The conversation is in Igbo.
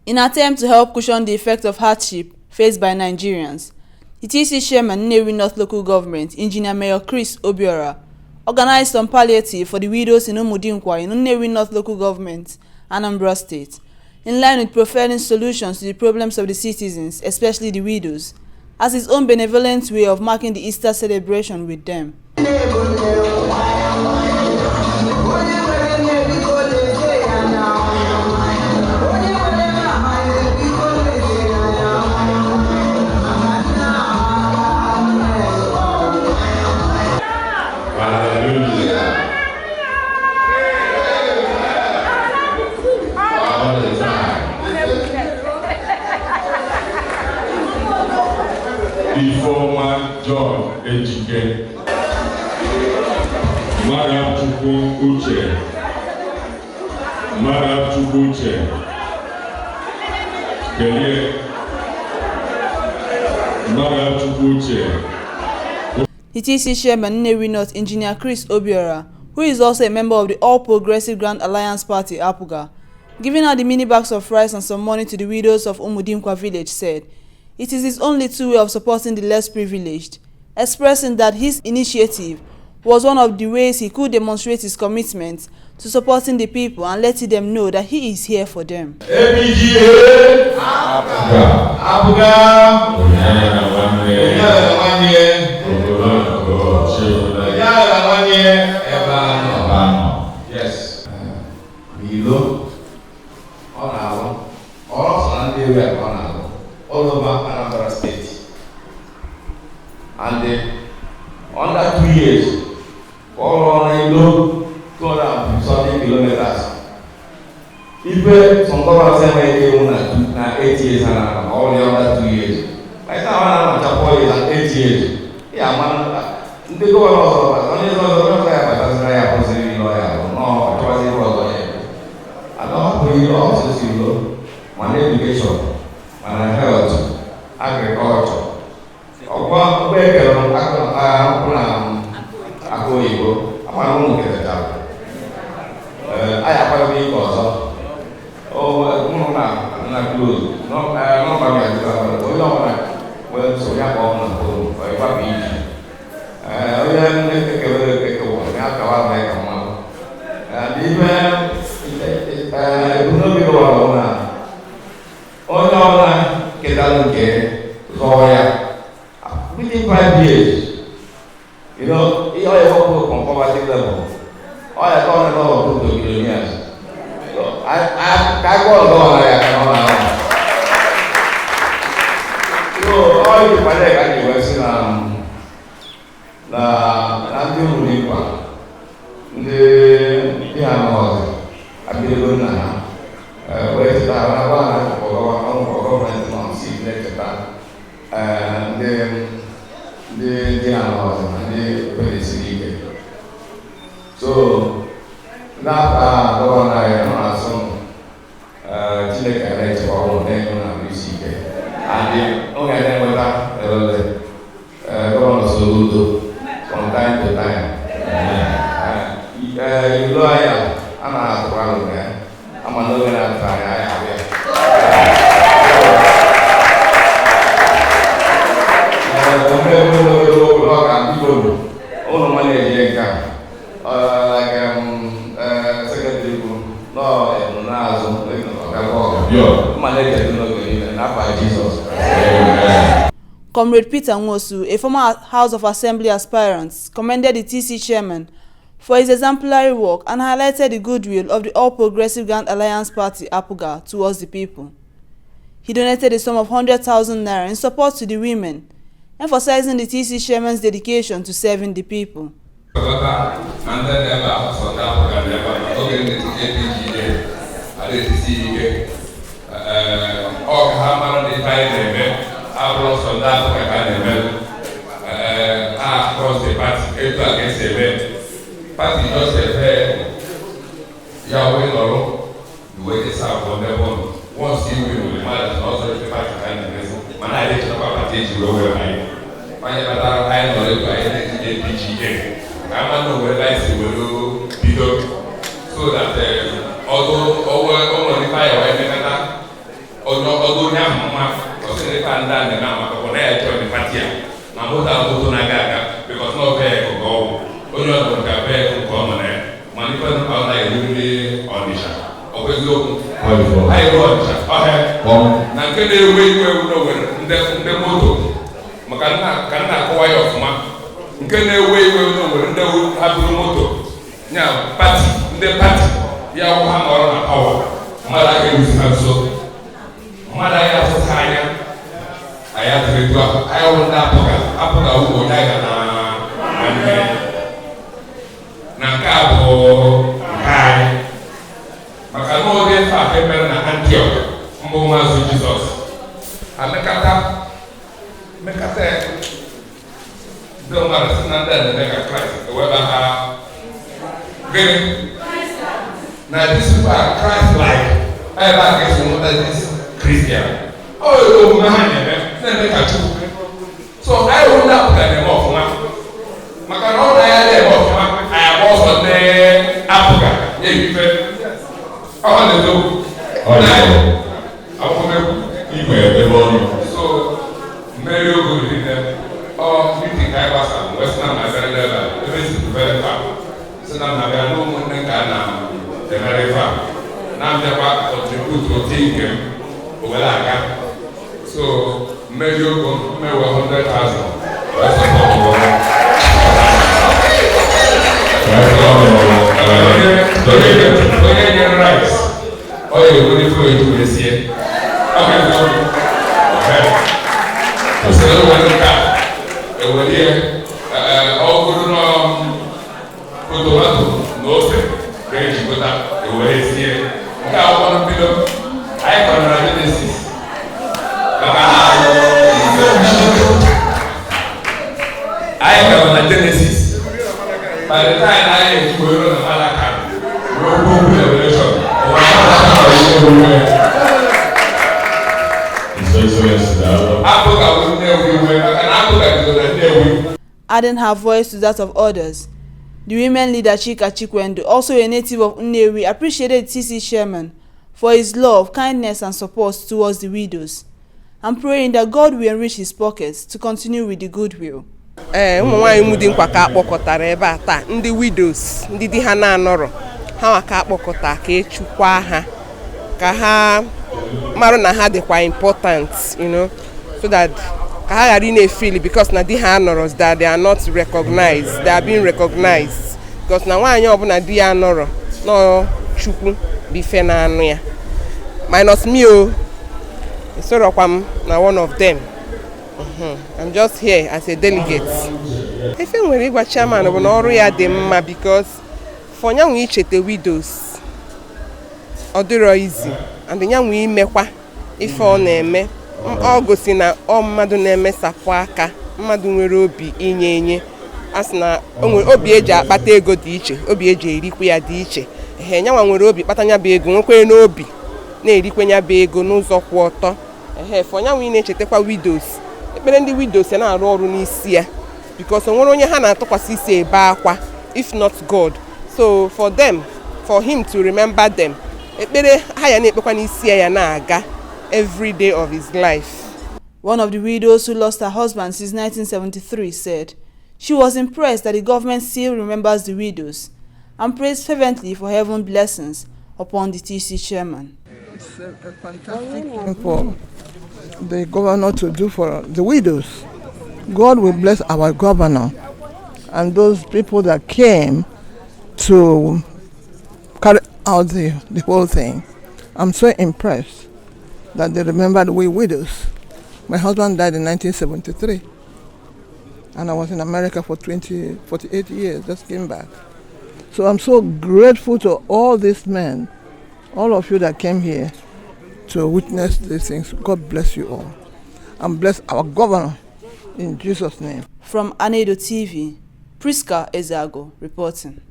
In an attempt to help cushion the effect of hardship faced by Nigerians, the TC chairman Nnewi North local government, Engr Chris Obiora, organized some palliative for the widows in Umudinkwa in Nnewi North local government, Anambra State, in line with providing solutions to the problems of the citizens, especially the widows, as his own benevolent way of marking the Easter celebration with them. Former John Ejike, Madam Chukwuche, Madam Chukwuche. The TC chairman Nnewi North, Engr Chris Obiora, who is also a member of the All Progressive Grand Alliance Party, APUGA, giving out the mini bags of rice and some money to the widows of Umudinkwa village, said it is his only way of supporting the less privileged, expressing that his initiative was one of the ways he could demonstrate his commitment to supporting the people and letting them know that he is here for them. APGA, yes. All over Anambra State, and under 2 years, all on 270 kilometers. People from government say na 8 years and all the other 2 years. Right now, I'm 4 years and 8 years. Yeah, man, the government only my education. Health, agriculture. Within 5 years, you know, all your people from poverty level, all your current level to millionaires. So I go on I cannot. So all you project at the West the Umudinkwa, the North, I believe now. Where is that? And so that governor I some Chineke for and the governor Soludo from time to time. You know I'm not Comrade Peter Nwosu, a former House of Assembly aspirant, commended the TC chairman for his exemplary work and highlighted the goodwill of the All Progressive Grand Alliance Party, APUGA, towards the people. He donated a sum of 100,000 naira in support to the women, emphasizing the TC chairman's dedication to serving the people. Across the party, against the party just Yahweh Loro, the way they serve on their own. Once you will be mad, also the party kind of person. Man, I didn't know about it, you over I know it by APGA. I know where I see will be so that although over the fire, ọdún ní àmọ́mọ́ ọ̀sẹ̀ nípa ń dá nínú àwọn akọ̀kọ̀ náà ẹ̀jọ́ ní pàtí à máa mú ta ọdún tó náà gàgà because náà bẹ́ẹ̀ kọ̀kọ́ onye ọdún ká bẹ́ẹ̀ kọ̀kọ́ ọmọ náà máa nípa nípa ọ̀nà ìlú ní Ọ̀nị̀ṣà ọ̀pẹ́ eziokwu anyị bụ Ọ̀nị̀ṣà ọhịa na nke na-ewu iwe ewu n'Owerri ndị moto maka ka nna akọwa ya ọfụma nke na-ewu iwe ewu n'Owerri ndị ha buru moto nya pati ndị pati ya wụ ha nọrọ na pawa mmadụ aga eruzi ha nso mmadụ anyị asụta anya anyị atụrụ ahụ anyị wụ ndị apụga ugbo onye anyị ga na mmiri na nke a bụ nke anyị maka na oge mfe a emere na Antioch mbụ Maazị Jizọs amekata ndị mmadụ si na ndị eme ka Kraịst eweba ha gịnị na this Christ-like ebe a ga-esi nweta this Christian omume ha na-eme ka Chukwu so anyị hụ ndị apụga na-eme ọfụma maka na ọ na ya na-eme ọfụma anyị agba ọsọ ndị apụga na-ebife ọ na-edo akwụkwọ igwe ebe ọnụ so mmeri ogo niile ọ miti ka anyị gbasa western Nigeria ebe si very far si na mmabịa na ụmụnne ka a na-emere ife a na-abịakwa contribute otu nke m owere aga so mmeri ogo mmewe 100,000 onye nyere rice ọ ga-ewere ife eju wee sie usoro were nka ewere ihe ọgụrụ tomato na ose ga-ejikọta ewere sie nke akwụkwọ mbido anyị kọrọ na Genesis anyị kọrọ na Genesis by the time anyị ejiwere na Malaka adding her voice to that of others. The women leader Chika Chikwendo, also a native of Nnewi, appreciated TC chairman for his love, kindness and support towards the widows, and praying that God will enrich his pockets to continue with the goodwill. Ụmụ nwaanyị mụdị nkwa ka akpọkọtara ebe a taa, ndị widows, ndị di ha na-anọrọ ha nwa ka akpọkọta ka echukwa ha ka ha marụ na ha dịkwa important, so that ka ha ghara na-efeel because na di ha nọrọ that they are not recognized, they are being recognized because na nwaanyị ọbụla di ya nọrọ nọ Chukwu bụ ife na anụ ya minus me esorokwa m na one of them. I'm just here as a delegate. Ife nwere ịgwa chairman bụ na ọrụ ya dị mma because for nyanwe ichete widows ọ dịrọ easy and nyanwe imekwa ife ọ na-eme ọ gosi na ọ mmadụ na-emesapụ aka, mmadụ nwere obi inye asị na obi eji akpata ego dị iche, obi eji erikwa ya dị iche. Nyanwa nwere obi kpatanya bụ ego, nwekwe n'obi na-erikwe ya bụ ego n'ụzọ kwụ ọtọ. For nyanwe na-echetekwa widows, ekpere ndị widows na-arụ ọrụ n'isi ya because onwere onye ha na-atụkwasị isi ebe akwa if not God. So for him to remember them, ekpere ha ya na-ekpekwa n'isi ya na-aga every day of his life. One of the widows who lost her husband since 1973 said she was impressed that the government still remembers the widows and prays fervently for heaven's blessings upon the TC chairman. It's a fantastic thing for the governor to do for the widows. God will bless our governor and those people that came to carry out the whole thing. I'm so impressed that they remembered we widows. My husband died in 1973 and I was in America for 48 years, just came back. So I'm so grateful to all these men, all of you that came here to witness these things. God bless you all and bless our governor in Jesus' name. From AnaedoTV, Priska Ezago reporting.